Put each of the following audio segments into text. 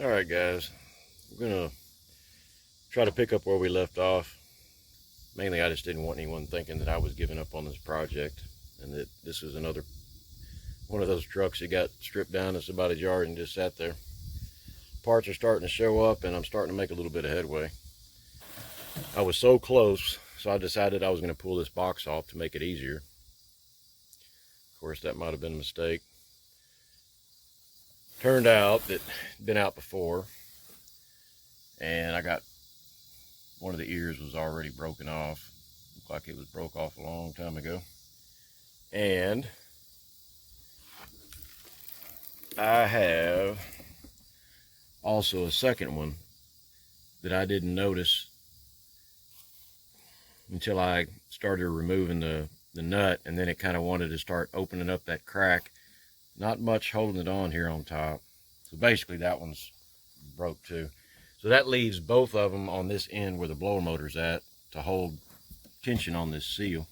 Alright guys, we're gonna try to pick up where we left off. Mainly I just didn't want anyone thinking that I was giving up on this project and that this was another one of those trucks that got stripped down to somebody's yard and just sat there. Parts are starting to show up and I'm starting to make a little bit of headway. I was so close, so I decided I was going to pull this box off to make it easier. Of course, that might have been a mistake. Turned out that it'd been out before, and I got one of the ears was already broken off. Looked like it was broke off a long time ago. And I have also a second one that I didn't notice until I started removing the nut, and then it kind of wanted to start opening up that crack. Not much holding it on here on top. So basically that one's broke too. So that leaves both of them on this end where the blower motor's at to hold tension on this seal.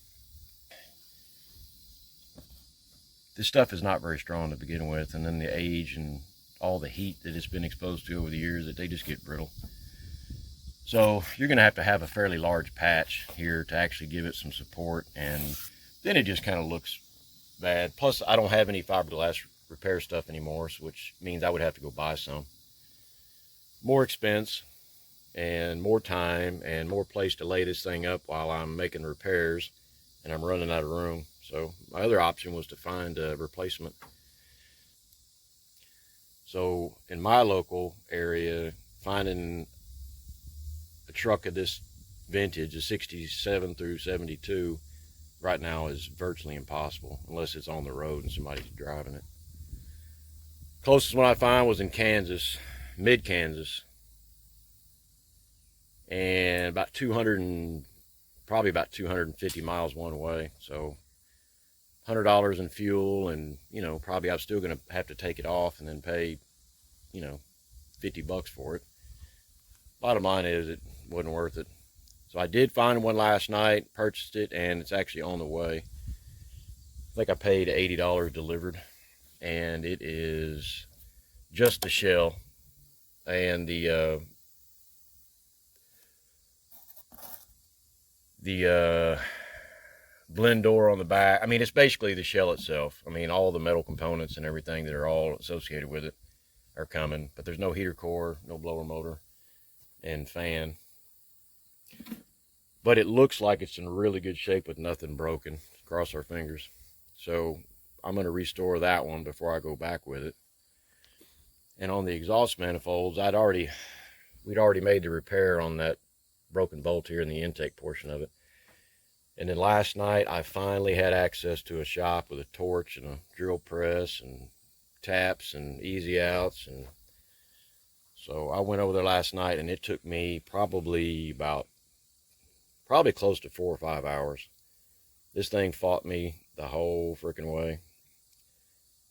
This stuff is not very strong to begin with, and then the age and all the heat that it's been exposed to over the years, that they just get brittle. So you're going to have a fairly large patch here to actually give it some support, and then it just kind of looks bad. Plus I don't have any fiberglass repair stuff anymore, which means I would have to go buy some. More expense and more time and more place to lay this thing up while I'm making repairs, and I'm running out of room. So my other option was to find a replacement. So in my local area, finding a truck of this vintage, a 67 through 72, right now is virtually impossible unless it's on the road and somebody's driving it. Closest one I found was in Kansas, mid-Kansas, and about 200 and probably about 250 miles one way. So $100 in fuel, and probably I'm still going to have to take it off and then pay $50 for it. Bottom line is it wasn't worth it. So I did find one last night, purchased it, and it's actually on the way. I think I paid $80 delivered, and it is just the shell and the blend door on the back. I mean, it's basically the shell itself. I mean, all the metal components and everything that are all associated with it are coming, but there's no heater core, no blower motor, and fan. But it looks like it's in really good shape with nothing broken. Cross our fingers. So I'm going to restore that one before I go back with it. And on the exhaust manifolds, we'd already made the repair on that broken bolt here in the intake portion of it. And then last night I finally had access to a shop with a torch and a drill press and taps and easy outs, and so I went over there last night, and it took me probably close to 4 or 5 hours. This thing fought me the whole freaking way.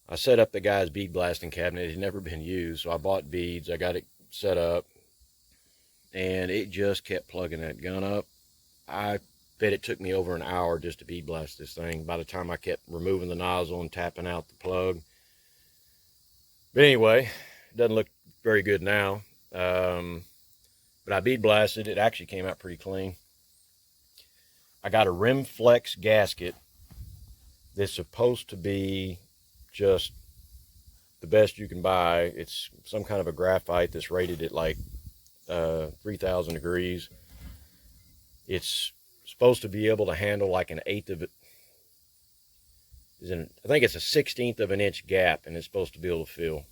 I set up the guy's bead blasting cabinet. It had never been used, so I bought beads. I got it set up, and it just kept plugging that gun up. I bet it took me over an hour just to bead blast this thing by the time I kept removing the nozzle and tapping out the plug. But anyway, it doesn't look very good now. But I bead blasted. It actually came out pretty clean. I got a rim flex gasket that's supposed to be just the best you can buy. It's some kind of a graphite that's rated at like 3,000 degrees. It's supposed to be able to handle like an eighth of it. I think it's a 1/16 of an inch gap, and it's supposed to be able to fill.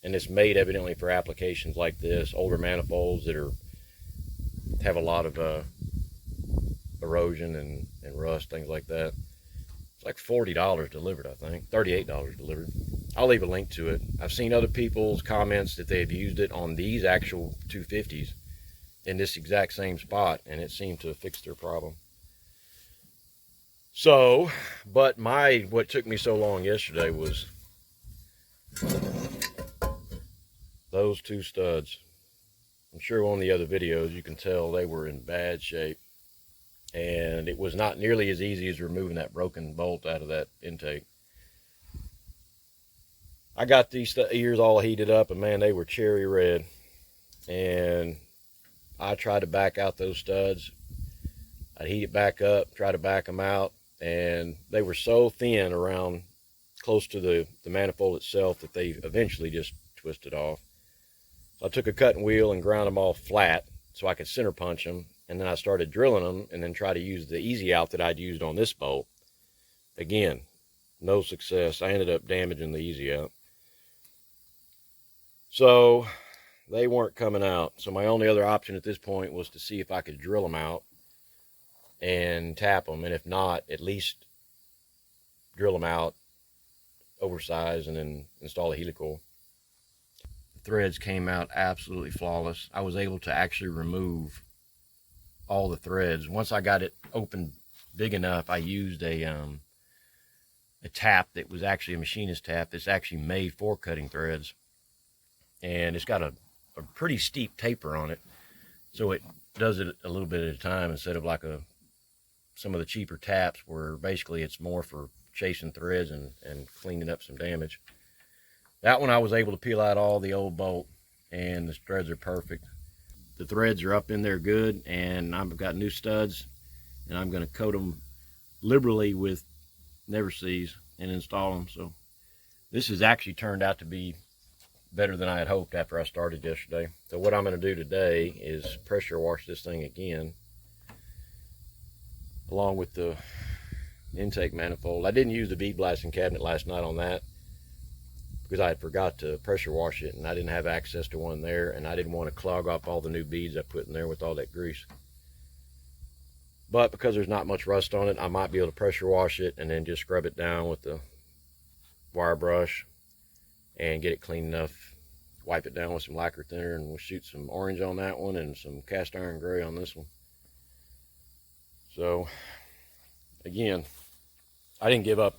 And it's made evidently for applications like this, older manifolds that have a lot of erosion and rust, things like that. It's like $40 delivered, I think, $38 delivered. I'll leave a link to it. I've seen other people's comments that they've used it on these actual 250s in this exact same spot, and it seemed to have fixed their problem. So, but what took me so long yesterday was those two studs. I'm sure on the other videos you can tell they were in bad shape, and it was not nearly as easy as removing that broken bolt out of that intake. I got these ears all heated up, and man, they were cherry red. And I tried to back out those studs. I'd heat it back up, try to back them out, and they were so thin around close to the manifold itself that they eventually just twisted off. So I took a cutting wheel and ground them all flat so I could center punch them, and then I started drilling them and then try to use the easy out that I'd used on this bolt. Again, no success. I ended up damaging the easy out. So they weren't coming out. So my only other option at this point was to see if I could drill them out and tap them, and if not, at least drill them out, oversize, and then install a helicoil. The threads came out absolutely flawless. I was able to actually remove all the threads. Once I got it open big enough, I used a tap that was actually a machinist tap that's actually made for cutting threads, and it's got a pretty steep taper on it, so it does it a little bit at a time instead of like some of the cheaper taps where basically it's more for chasing threads and cleaning up some damage. That one I was able to peel out all the old bolt, and the threads are perfect. The threads are up in there good, and I've got new studs, and I'm going to coat them liberally with Never Sees and install them. So this has actually turned out to be better than I had hoped after I started yesterday. So what I'm going to do today is pressure wash this thing again, along with the intake manifold. I didn't use the bead blasting cabinet last night on that because I had forgot to pressure wash it, and I didn't have access to one there, and I didn't want to clog up all the new beads I put in there with all that grease. But because there's not much rust on it, I might be able to pressure wash it and then just scrub it down with the wire brush and get it clean enough. Wipe it down with some lacquer thinner, and we'll shoot some orange on that one and some cast iron gray on this one. So again, I didn't give up.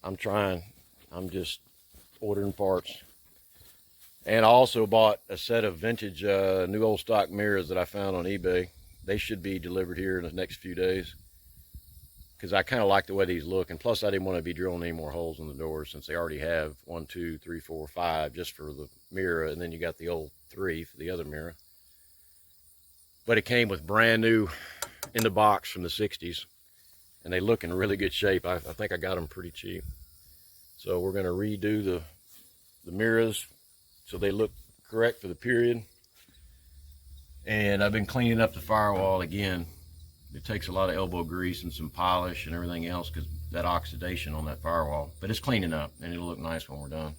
I'm trying. I'm just ordering parts. And I also bought a set of vintage new old stock mirrors that I found on eBay. They should be delivered here in the next few days, because I kind of like the way these look, and plus I didn't want to be drilling any more holes in the doors since they already have 1, 2, 3, 4, 5 just for the mirror, and then you got the old 3 for the other mirror. But it came with brand new in the box from the 60s, and they look in really good shape. I think I got them pretty cheap. So we're going to redo the mirrors so they look correct for the period. And I've been cleaning up the firewall again. It takes a lot of elbow grease and some polish and everything else because that oxidation on that firewall. But it's cleaning up, and it'll look nice when we're done.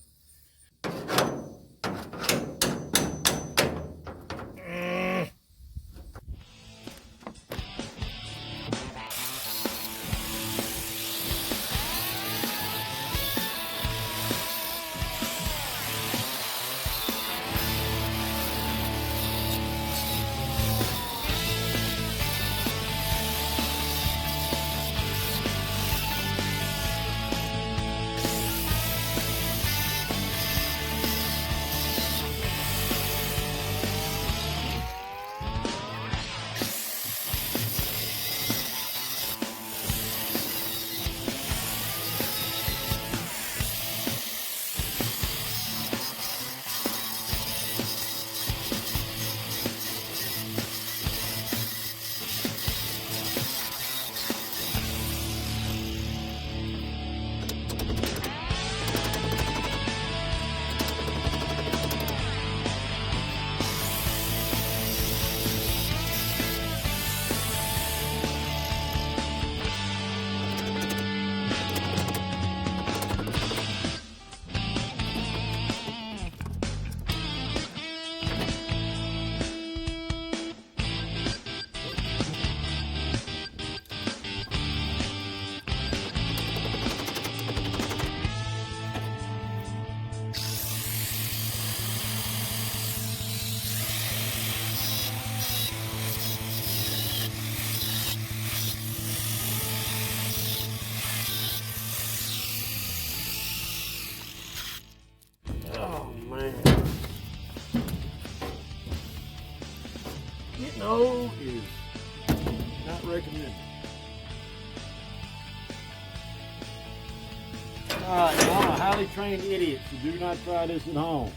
Alright, now I'm a highly trained idiot, so do not try this at home.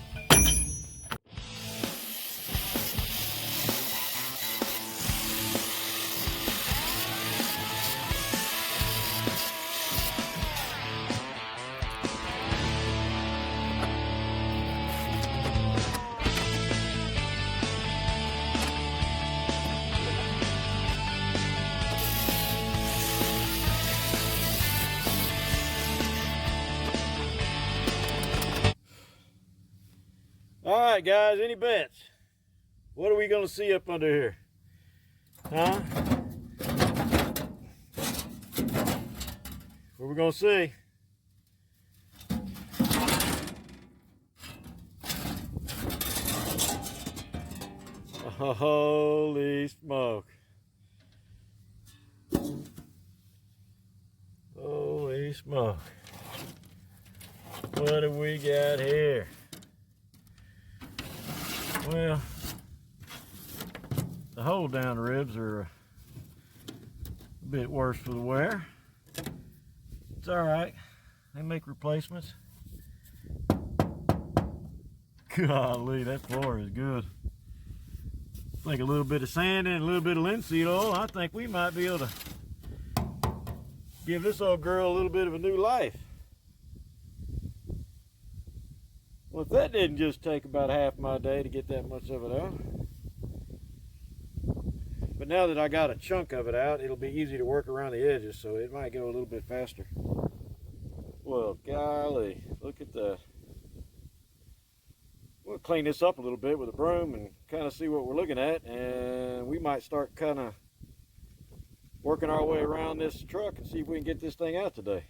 All right, guys, any bets? What are we going to see up under here? Huh? What are we going to see? Holy smoke. Holy smoke. What do we got here? Well, the hold down ribs are a bit worse for the wear. It's all right. They make replacements. Golly, that floor is good. I think a little bit of sand and a little bit of linseed oil, I think we might be able to give this old girl a little bit of a new life. Well, if that didn't just take about half my day to get that much of it out. But now that I got a chunk of it out, it'll be easy to work around the edges, so it might go a little bit faster. Well, golly, look at that. We'll clean this up a little bit with a broom and kind of see what we're looking at, and we might start kind of working our way around this truck and see if we can get this thing out today.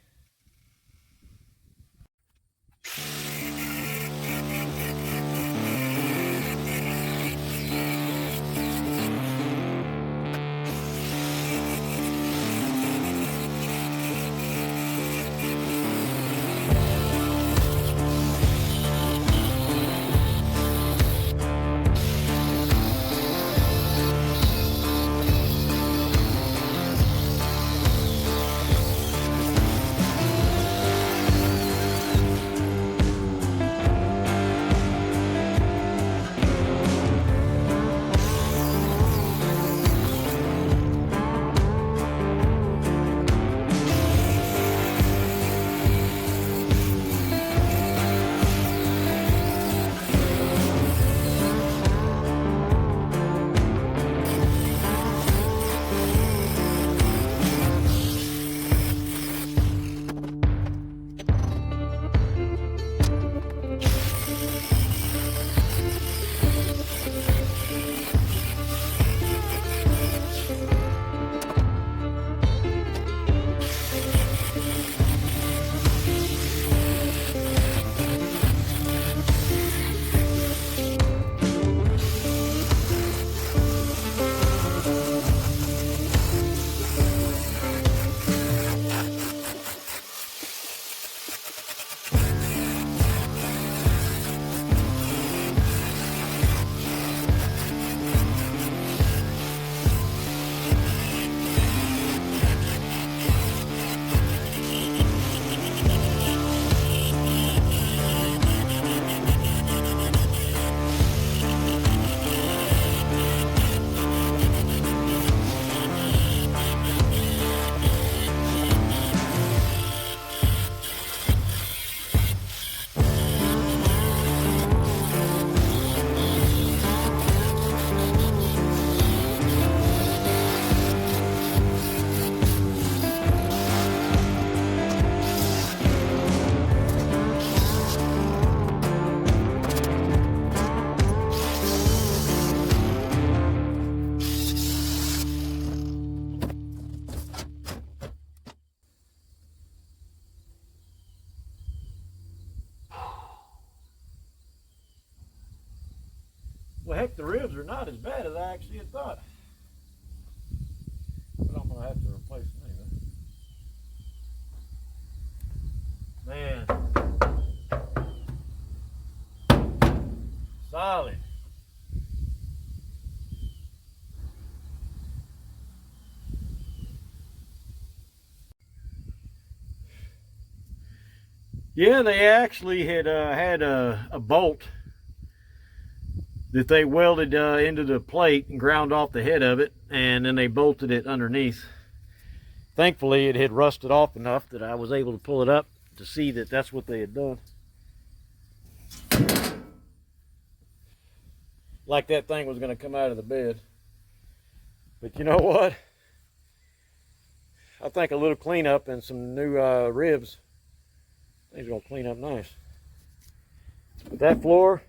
Well, heck, the ribs are not as bad as I actually had thought. But I'm going to have to replace them anyway. Man. Solid. Yeah, they actually had had a bolt that they welded into the plate and ground off the head of it, and then they bolted it underneath. Thankfully, it had rusted off enough that I was able to pull it up to see that that's what they had done. Like that thing was going to come out of the bed. But you know what? I think a little cleanup and some new ribs, things are going to clean up nice. But that floor,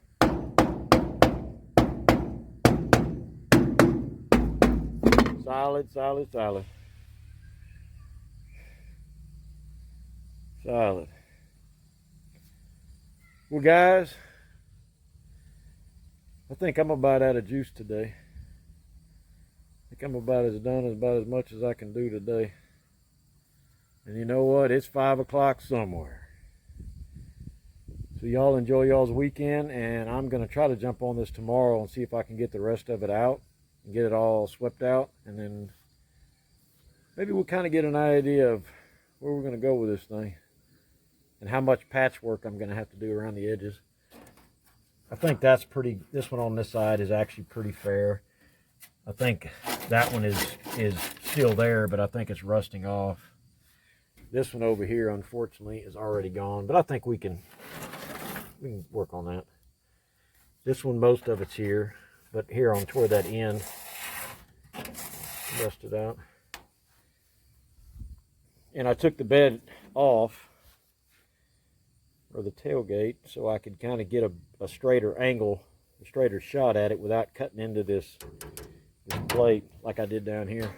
solid, solid, solid. Solid. Well, guys, I think I'm about out of juice today. I think I'm about as much as I can do today. And you know what? It's 5 o'clock somewhere. So y'all enjoy y'all's weekend, and I'm going to try to jump on this tomorrow and see if I can get the rest of it out and get it all swept out, and then maybe we'll kind of get an idea of where we're going to go with this thing and how much patchwork I'm going to have to do around the edges. I think that's pretty, this one on this side is actually pretty fair. I think that one is still there, but I think it's rusting off. This one over here, unfortunately, is already gone, but I think we can work on that. This one, most of it's here, but here on toward that end, rusted out. And I took the bed off, or the tailgate, so I could kind of get a straighter angle, a straighter shot at it without cutting into this plate like I did down here.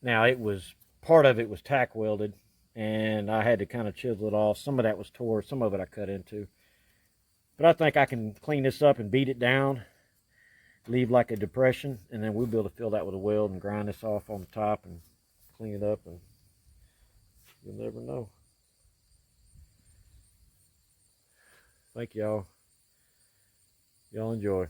Now, part of it was tack welded, and I had to kind of chisel it off. Some of that was tore, some of it I cut into. But I think I can clean this up and beat it down, leave like a depression, and then we'll be able to fill that with a weld and grind this off on the top and clean it up, and you'll never know. Thank y'all. Y'all enjoy.